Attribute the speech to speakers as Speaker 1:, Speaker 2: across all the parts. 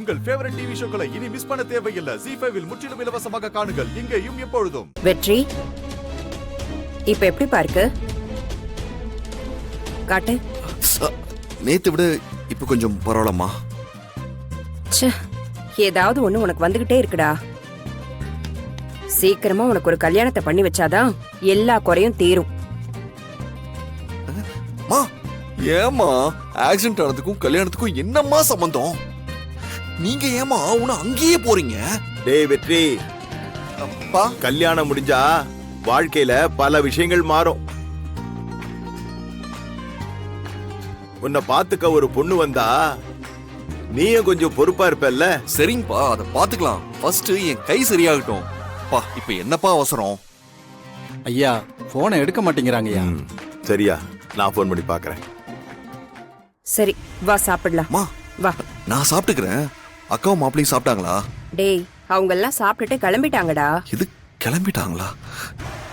Speaker 1: உங்கள் favourite TV ஷோக்களை இனி miss பண்ண தேவையில்லை. ZEE5 இல் முற்றிலும் இலவசமாக காணுங்கள். இங்கேயும் எப்பொழுதும்.
Speaker 2: வெற்றி, இப்ப எப்படி பாருக்கு? காட்டு.
Speaker 3: நேத்து விட இப்ப கொஞ்சம் பரவாயில்லம்மா.
Speaker 2: ஏதாவது ஒண்ணு உனக்கு வந்துகிட்டே இருக்குடா. சீக்கிரமா உனக்கு ஒரு கல்யாணத்தை பண்ணி வச்சாதான் எல்லா குறையும் தீரும்.
Speaker 3: ஏமா ஆக்சிடென்ட் ஆனதுக்கும் கல்யாணத்துக்கும் என்னம்மா சம்பந்தம்? நீங்க ஏமா உன அங்கேயே போறீங்க?
Speaker 4: டேய் வெற்றி,
Speaker 3: அப்பா
Speaker 4: கல்யாணம் முடிஞ்சா வாழ்க்கையில பல விஷயங்கள் மாறும். உன்னை பாத்துக்க ஒரு பொண்ணு வந்தா நீயும் கொஞ்சம் பொறுப்பா இருப்பல்ல?
Speaker 3: சரிங்கப்பா, அதை பாத்துக்கலாம். ஃபர்ஸ்ட் என் கை சரியாகட்டும். பா இப்ப என்னப்பா அவசரம்?
Speaker 5: ஐயா போனை எடுக்க மாட்டேங்கிறாங்கய்யா.
Speaker 4: சரியா, நான் போன் பண்ணி பாக்குறேன்.
Speaker 2: சரி வா சாப்பிடலாம். வா,
Speaker 3: நான் சாப்பிட்டுக்கிறேன். அக்காவும் மாப்பிளையும் சாப்பிட்டாங்களா?
Speaker 2: டேய் அவங்க எல்லாம் சாப்பிட்டுட்டு கிளம்பிட்டாங்கடா.
Speaker 3: இது கிளம்பிட்டாங்களா?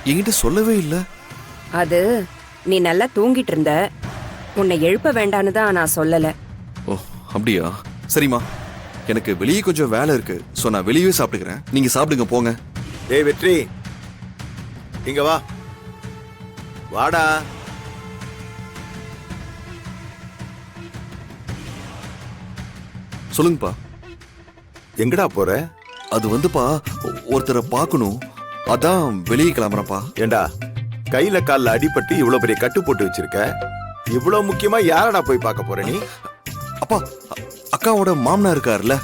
Speaker 3: என்கிட்ட சொல்லவே இல்ல.
Speaker 2: அது நீ நல்லா தூங்கிட்டு இருந்த, உன்னை எழுப்ப வேண்டான்னு தான் நான் சொல்லல.
Speaker 3: ஓ அப்படியா? சரிம்மா, எனக்கு வெளியே கொஞ்சம் வேலை இருக்கு. சோ நான் வெளியே சாப்பிட்டுக்கிறேன். நீங்க சாப்பிடுங்க போங்க.
Speaker 4: டேய் வெற்றி, இங்க வா. வாடா.
Speaker 3: சொல்லுங்கப்பா.
Speaker 4: எங்கடா போற?
Speaker 3: அது வந்துப்பா, ஒருத்தரை பார்க்கணும். அதான் வெளியே கிளம்புறப்பா.
Speaker 4: ஏண்டா, கையில கால்ல அடிபட்டு இவ்வளவு பெரிய கட்டு போட்டு வச்சிருக்க. இவ்வளவு முக்கியமா யாரடா போய் பார்க்க போற நீ?
Speaker 3: அப்பா, அக்காவோட மாமனா இருக்காருல்ல,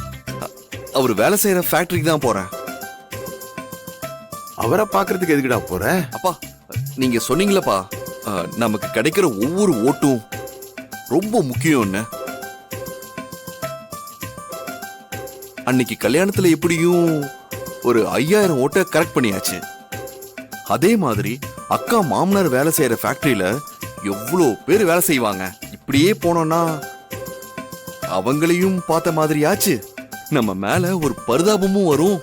Speaker 3: அவர் வேலை செய்யற ஃபேக்டரிக்கு தான் போறேன்.
Speaker 4: அவரை பாக்குறதுக்கு எதுக்குடா போற?
Speaker 3: அப்பா நீங்க சொன்னீங்களப்பா, நமக்கு கிடைக்கிற ஒவ்வொரு ஓட்டும் ரொம்ப முக்கியம்னு. அன்னைக்கு கல்யாணத்துல எப்படியும் ஒரு 5000 ஓட்டை கரெக்ட் பண்ணியாச்சு. அதே மாதிரி அக்கா மாமனார் வேலை செய்யற ஃபேக்டரியில எவ்வளோ பேர் வேலை செய்வாங்க. இப்படியே போனோம்னா அவங்களையும் பார்த்த மாதிரி ஆச்சு. நம்ம மேல ஒரு பரிதாபமும் வரும்.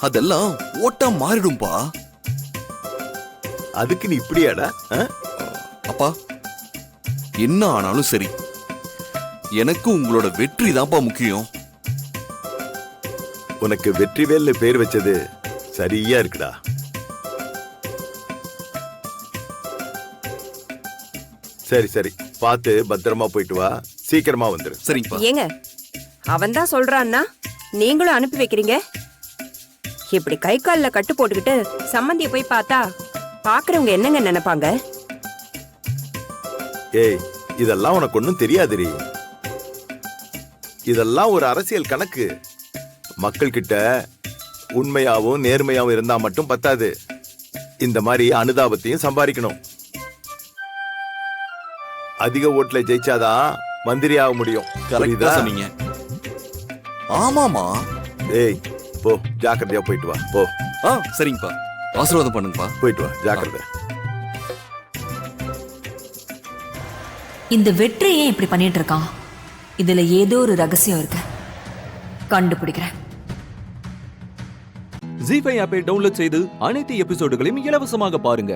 Speaker 3: அதெல்லாம் ஓட்டா மாறிடும்பா.
Speaker 4: அதுக்கு நீ இப்படியாடா?
Speaker 3: அப்பா என்ன ஆனாலும் சரி, எனக்கு உங்களோட வெற்றி தான்ப்பா முக்கியம்.
Speaker 4: உனக்கு வெற்றிவேல்னு பேர் வச்சது சரியா இருக்குடா. சரி சரி, பார்த்து பத்திரமா போயிட்டு வா. சீக்கிரமா வந்துரு.
Speaker 3: சரிங்கப்பா.
Speaker 2: ஏங்க அவன் தான் சொல்றான்னா நீங்களும் அனுப்பி வைக்கிறீங்க? இப்படி கை கால்ல கட்டு போட்டுக்கிட்டு சம்மந்திய போய் பார்த்தா பாக்குறவங்க என்னங்க நினைப்பாங்க?
Speaker 4: ஏய், இதெல்லாம் உனக்கு ஒண்ணும் தெரியாதுரி. இதெல்லாம் ஒரு அரசியல் கணக்கு. மக்கள் கிட்ட உண்மையாவும் நேர்மையாவும் இருந்தா மட்டும் பத்தாது. இந்த மாதிரி அனுதாபத்தையும் சம்பாதிக்கணும். அதிக ஓட்டுல ஜெயிச்சாதான் மந்திரி ஆக முடியும்.
Speaker 3: கரெக்டா சொன்னீங்க. ஆமாமா.
Speaker 4: ஏய் போ, ஜாக்கிரதையா போயிட்டு வா. போ.
Speaker 3: சரிங்கப்பா, ஆசீர்வாதம் பண்ணுங்கப்பா.
Speaker 4: போயிட்டு வா, ஜாக்கிரதை.
Speaker 6: இந்த வெற்றி ஏன் இப்படி பண்ணிட்டு இருக்கான்? இதுல ஏதோ ஒரு ரகசியம் இருக்கு, கண்டுபிடிக்கிறேன்.
Speaker 7: ZEE5 ஆப்பை டவுன்லோட் செய்து அனைத்து எபிசோடுகளையும் இலவசமாக பாருங்க.